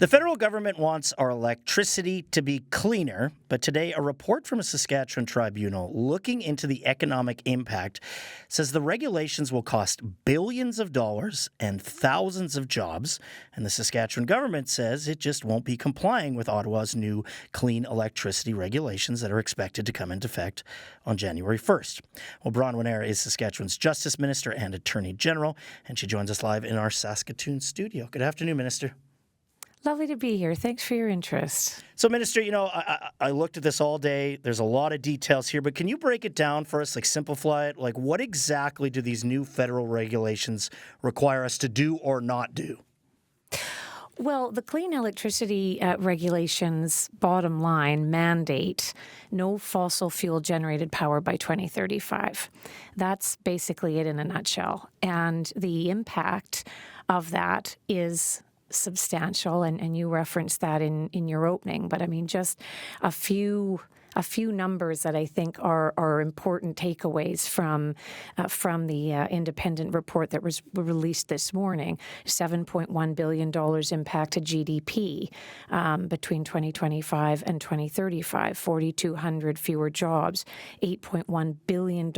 The federal government wants our electricity to be cleaner, but today a report from a Saskatchewan tribunal looking into the economic impact says the regulations will cost billions of dollars and thousands of jobs, and the Saskatchewan government says it just won't be complying with Ottawa's new clean electricity regulations that are expected to come into effect on January 1st. Well, Bronwyn Eyre is Saskatchewan's Justice Minister and Attorney General, and she joins us live in our Saskatoon studio. Good afternoon, Minister. Lovely to be here. Thanks for your interest. So, Minister, I looked at this all day. There's a lot of details here, but can you break it down for us, simplify it? What exactly do these new federal regulations require us to do or not do? Well, the clean electricity regulations, bottom line, mandate no fossil fuel generated power by 2035. That's basically it in a nutshell. And the impact of that is substantial, and you referenced that in your opening. But I mean, just a few numbers that I think are important takeaways from the independent report that was released this morning. $7.1 billion impact to GDP between 2025 and 2035, 4,200 fewer jobs, $8.1 billion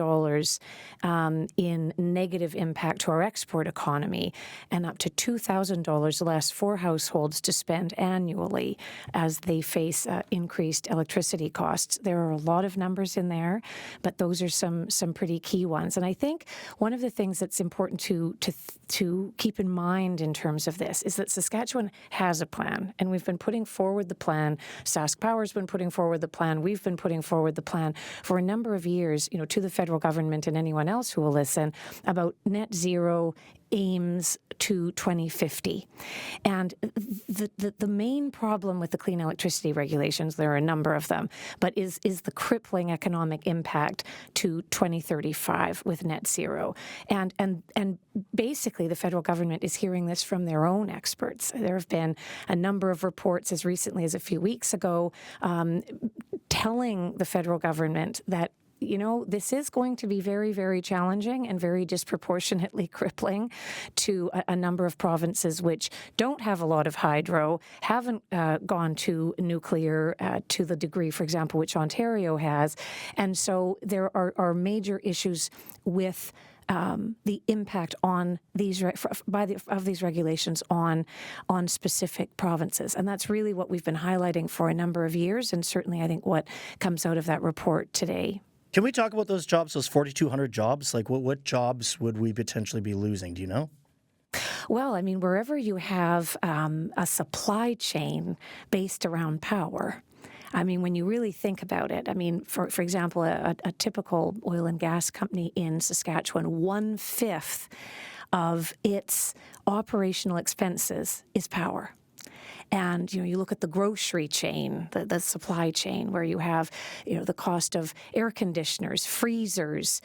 in negative impact to our export economy, and up to $2,000 less for households to spend annually as they face increased electricity costs. There are a lot of numbers in there, but those are some pretty key ones. And I think one of the things that's important to keep in mind in terms of this is that Saskatchewan has a plan, and we've been putting forward the plan. Sask Power's been putting forward the plan. We've been putting forward the plan for a number of years, to the federal government and anyone else who will listen, about net zero aims to 2050. And the main problem with the clean electricity regulations, there are a number of them, but is the crippling economic impact to 2035 with net zero. And basically the federal government is hearing this from their own experts. There have been a number of reports as recently as a few weeks ago telling the federal government that this is going to be very, very challenging and very disproportionately crippling to a number of provinces which don't have a lot of hydro, haven't gone to nuclear to the degree, for example, which Ontario has. And so there are major issues with the impact on these of these regulations on specific provinces. And that's really what we've been highlighting for a number of years, and certainly I think what comes out of that report today. Can we talk about those jobs, those 4,200 jobs? What jobs would we potentially be losing? Do you know? Well, I mean, wherever you have a supply chain based around power, I mean, when you really think about it, I mean, for example, a typical oil and gas company in Saskatchewan, 1/5 of its operational expenses is power. And, you look at the grocery chain, the supply chain, where you have, the cost of air conditioners, freezers,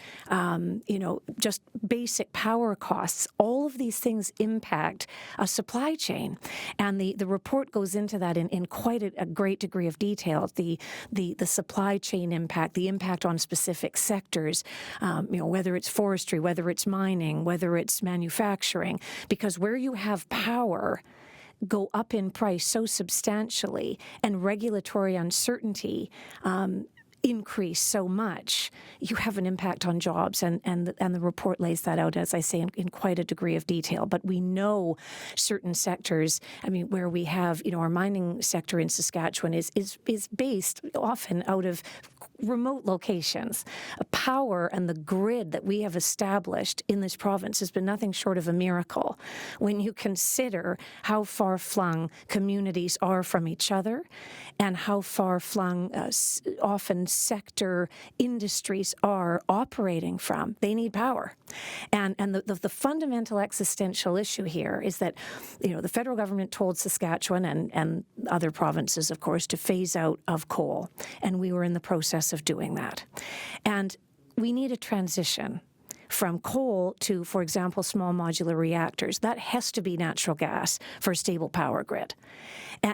just basic power costs. All of these things impact a supply chain. And the report goes into that in quite a great degree of detail. The supply chain impact, the impact on specific sectors, whether it's forestry, whether it's mining, whether it's manufacturing. Because where you have power go up in price so substantially and regulatory uncertainty increase so much, you have an impact on jobs, and the report lays that out, as I say, in quite a degree of detail. But we know certain sectors, I mean, where we have, our mining sector in Saskatchewan is based often out of remote locations. Power and the grid that we have established in this province has been nothing short of a miracle when you consider how far-flung communities are from each other and how far-flung often sector industries are operating from. They need power. And the fundamental existential issue here is that, the federal government told Saskatchewan and other provinces, of course, to phase out of coal. And we were in the process of doing that. And we need a transition from coal to, for example, small modular reactors. That has to be natural gas for a stable power grid.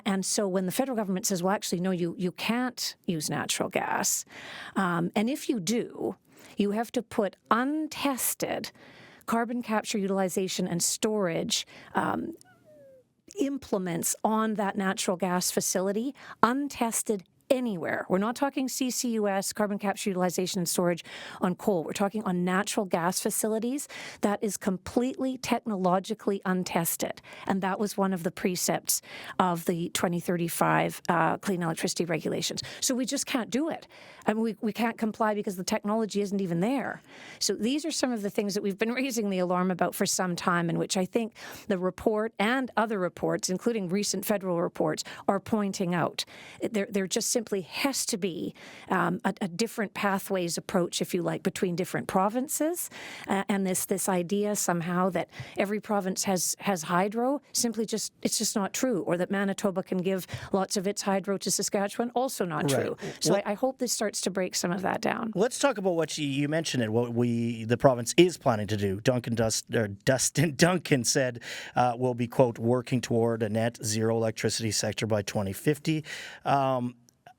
And so when the federal government says, well, actually, no, you can't use natural gas, and if you do, you have to put untested carbon capture, utilization, and storage implements on that natural gas facility untested anywhere. We're not talking CCUS, carbon capture, utilization, and storage on coal. We're talking on natural gas facilities that is completely technologically untested. And that was one of the precepts of the 2035 clean electricity regulations. So we just can't do it. I mean, we can't comply because the technology isn't even there. So these are some of the things that we've been raising the alarm about for some time, in which I think the report and other reports, including recent federal reports, are pointing out. There just simply has to be a different pathways approach, if you like, between different provinces, and this idea somehow that every province has hydro, it's just not true, or that Manitoba can give lots of its hydro to Saskatchewan, also not true. So I hope this starts to break some of that down. Let's talk about what you mentioned, what the province is planning to do. Dustin Duncan said we'll be, quote, working toward a net zero electricity sector by 2050.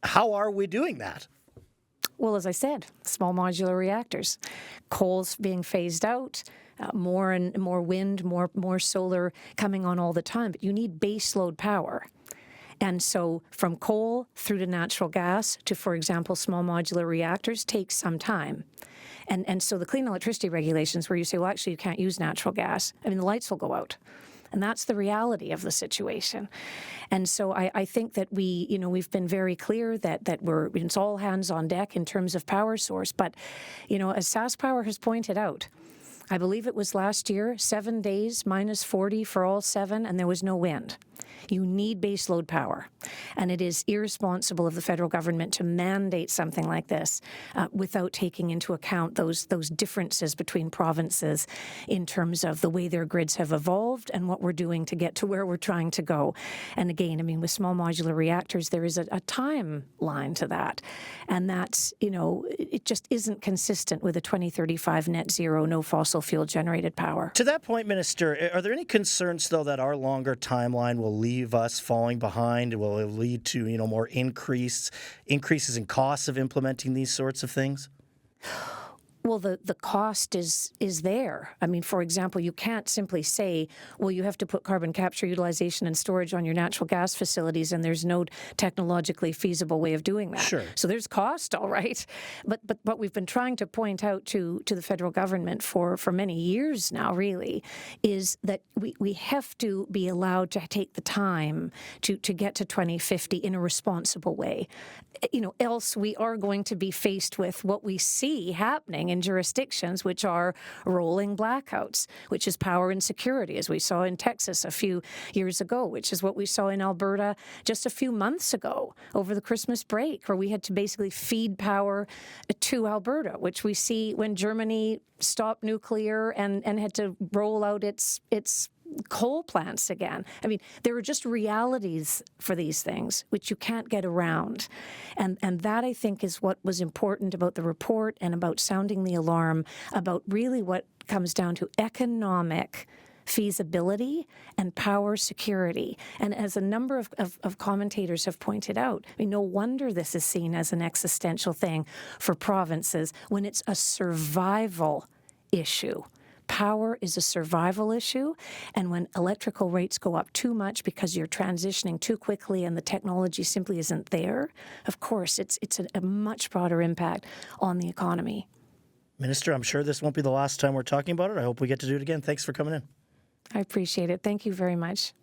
How are we doing that? Well, as I said, small modular reactors, coal's being phased out, more and more wind, more solar coming on all the time. But you need baseload power. And so from coal through to natural gas to, for example, small modular reactors takes some time. And so the clean electricity regulations, where you say, well, actually, you can't use natural gas, I mean, the lights will go out. And that's the reality of the situation. And so I think that we've been very clear that it's all hands on deck in terms of power source. But, as SaskPower has pointed out, I believe it was last year, 7 days, minus 40 for all 7, and there was no wind. You need baseload power. And it is irresponsible of the federal government to mandate something like this without taking into account those differences between provinces in terms of the way their grids have evolved and what we're doing to get to where we're trying to go. And again, I mean, with small modular reactors, there is a timeline to that. And that's, it just isn't consistent with a 2035 net zero, no fossil fuel generated power. To that point, Minister, are there any concerns, though, that our longer timeline will leave us falling behind? Will it lead to, more increases in costs of implementing these sorts of things? Well, the cost is there. I mean, for example, you can't simply say, well, you have to put carbon capture, utilization, and storage on your natural gas facilities, and there's no technologically feasible way of doing that. Sure. So there's cost, all right. But what we've been trying to point out to the federal government for many years now, really, is that we have to be allowed to take the time to get to 2050 in a responsible way. Else we are going to be faced with what we see happening in jurisdictions, which are rolling blackouts, which is power insecurity, as we saw in Texas a few years ago, which is what we saw in Alberta just a few months ago over the Christmas break, where we had to basically feed power to Alberta, which we see when Germany stopped nuclear and had to roll out its coal plants again. I mean, there are just realities for these things which you can't get around. And that, I think, is what was important about the report and about sounding the alarm about really what comes down to economic feasibility and power security. And as a number of commentators have pointed out, I mean, no wonder this is seen as an existential thing for provinces when it's a survival issue. Power is a survival issue, and when electrical rates go up too much because you're transitioning too quickly and the technology simply isn't there, of course, it's a much broader impact on the economy. Minister, I'm sure this won't be the last time we're talking about it. I hope we get to do it again. Thanks for coming in. I appreciate it. Thank you very much.